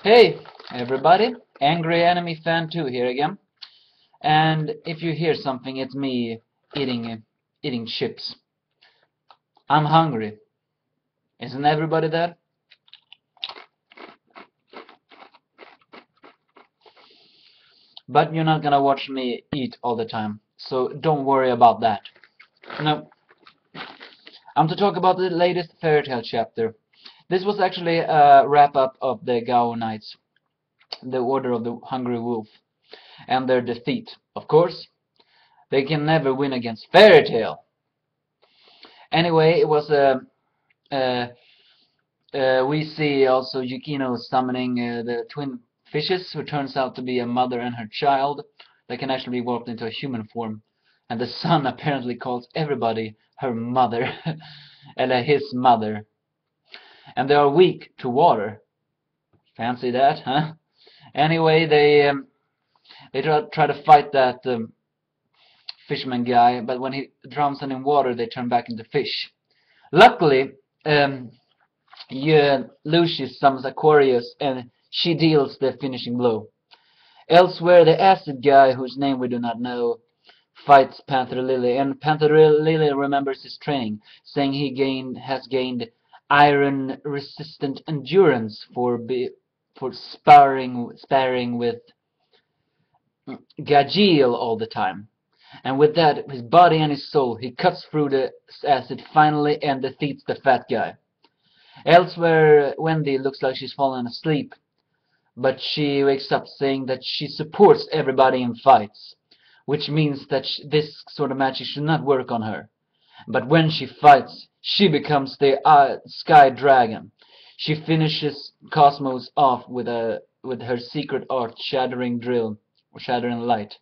Hey everybody, Angry Enemy Fan 2 here again. And if you hear something, it's me eating chips. I'm hungry. Isn't everybody that? But you're not gonna watch me eat all the time, so don't worry about that. No, I'm to talk about the latest fairy tale chapter. This was actually a wrap-up of the Gao Knights, the Order of the Hungry Wolf, and their defeat. Of course, they can never win against fairy tale. Anyway, it was we see also Yukino summoning the twin fishes, who turns out to be a mother and her child that can actually be warped into a human form. And the sun apparently calls everybody her mother, and his mother. And they are weak to water. Fancy that, huh? Anyway, they try to fight that fisherman guy, but when he drowns them in water, they turn back into fish. Luckily, Lucius summons Aquarius, and she deals the finishing blow. Elsewhere, the acid guy, whose name we do not know, fights Panther Lily, and Panther Lily remembers his training, saying he has gained iron-resistant endurance for sparring with Gajiel all the time. And with that, his body and his soul, he cuts through the acid finally and defeats the fat guy. Elsewhere, Wendy looks like she's fallen asleep, but she wakes up saying that she supports everybody in fights, which means that this sort of magic should not work on her. But when she fights, she becomes the Sky Dragon. She finishes Cosmos off with her secret art, Shattering Drill, or Shattering Light.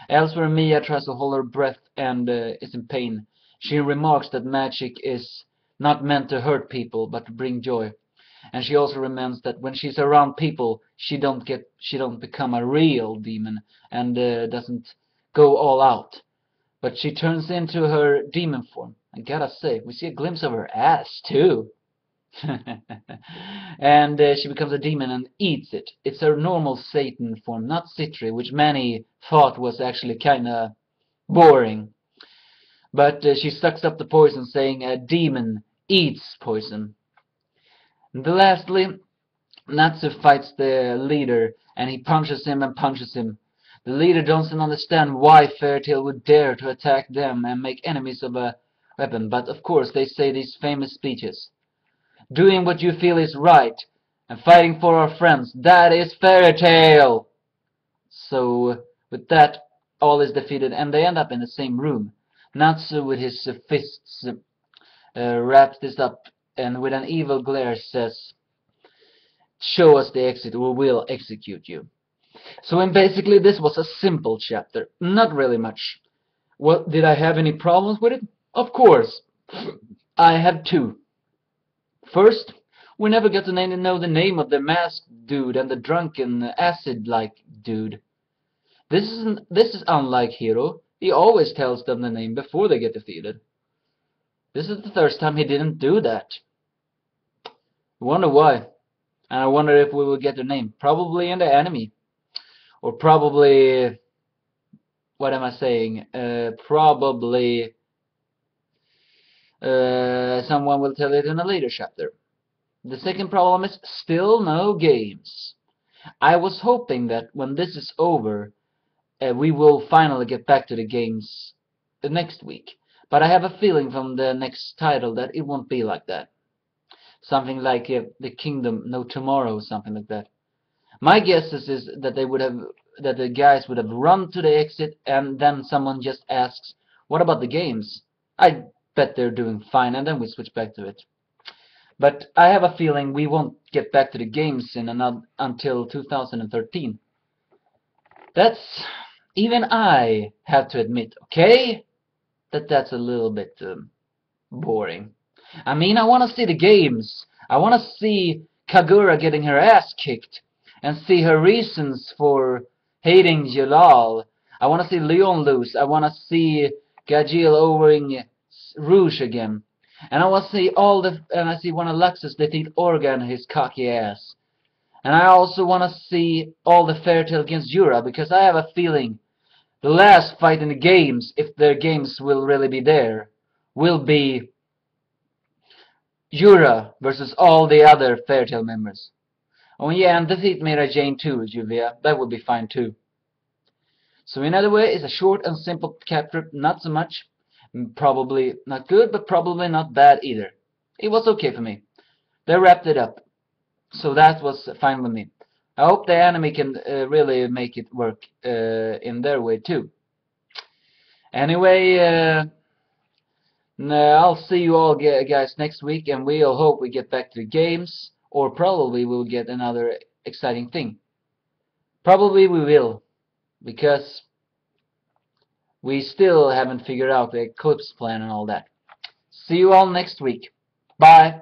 Elsewhere, Mia tries to hold her breath and is in pain. She remarks that magic is not meant to hurt people, but to bring joy. And she also remembers that when she's around people, she don't become a real demon and doesn't go all out. But she turns into her demon form. I gotta say, we see a glimpse of her ass too. And she becomes a demon and eats it. It's her normal Satan form, not Citri, which many thought was actually kinda boring. But she sucks up the poison, saying a demon eats poison. And lastly, Natsu fights the leader, and he punches him and punches him. The leader doesn't understand why Fairytale would dare to attack them and make enemies of a weapon, but of course they say these famous speeches. Doing what you feel is right, and fighting for our friends, that is Fairytale! So, with that, all is defeated, and they end up in the same room. Natsu, with his fists, wraps this up, and with an evil glare says, "Show us the exit, or we'll execute you." So, basically, this was a simple chapter. Not really much. Well, did I have any problems with it? Of course. I have two. First, we never got to know the name of the masked dude and the drunken, acid-like dude. This is unlike Hiro. He always tells them the name before they get defeated. This is the first time he didn't do that. I wonder why. And I wonder if we will get their name. Probably in the anime. Or probably... What am I saying? Probably... someone will tell it in a later chapter. The second problem is still no games. I was hoping that when this is over, we will finally get back to the games next week. But I have a feeling from the next title that it won't be like that. Something like The Kingdom No Tomorrow, something like that. My guess is that the guys would have run to the exit, and then someone just asks, "What about the games?" I bet they're doing fine, and then we switch back to it. But I have a feeling we won't get back to the games until 2013. That's... even I have to admit, okay? That's a little bit boring. I mean, I want to see the games. I want to see Kagura getting her ass kicked and see her reasons for hating Jalal. I want to see Leon lose. I want to see Gajiel owing Rouge again. And I want to see I see one of Luxus defeat Organ, his cocky ass. And I also want to see all the Fairy Tail against Yura, because I have a feeling the last fight in the games, if their games will really be there, will be Yura versus all the other Fairy Tail members. Oh yeah, and defeat Mira Jane too, Juvia. That would be fine too. So in other way, it's a short and simple chapter, not so much, probably not good, but probably not bad either. It was okay for me. They wrapped it up, so that was fine with me. I hope the anime can really make it work in their way too. Anyway, I'll see you all guys next week, and we'll hope we get back to the games, or probably we'll get another exciting thing. Probably we will, because we still haven't figured out the eclipse plan and all that. See you all next week. Bye.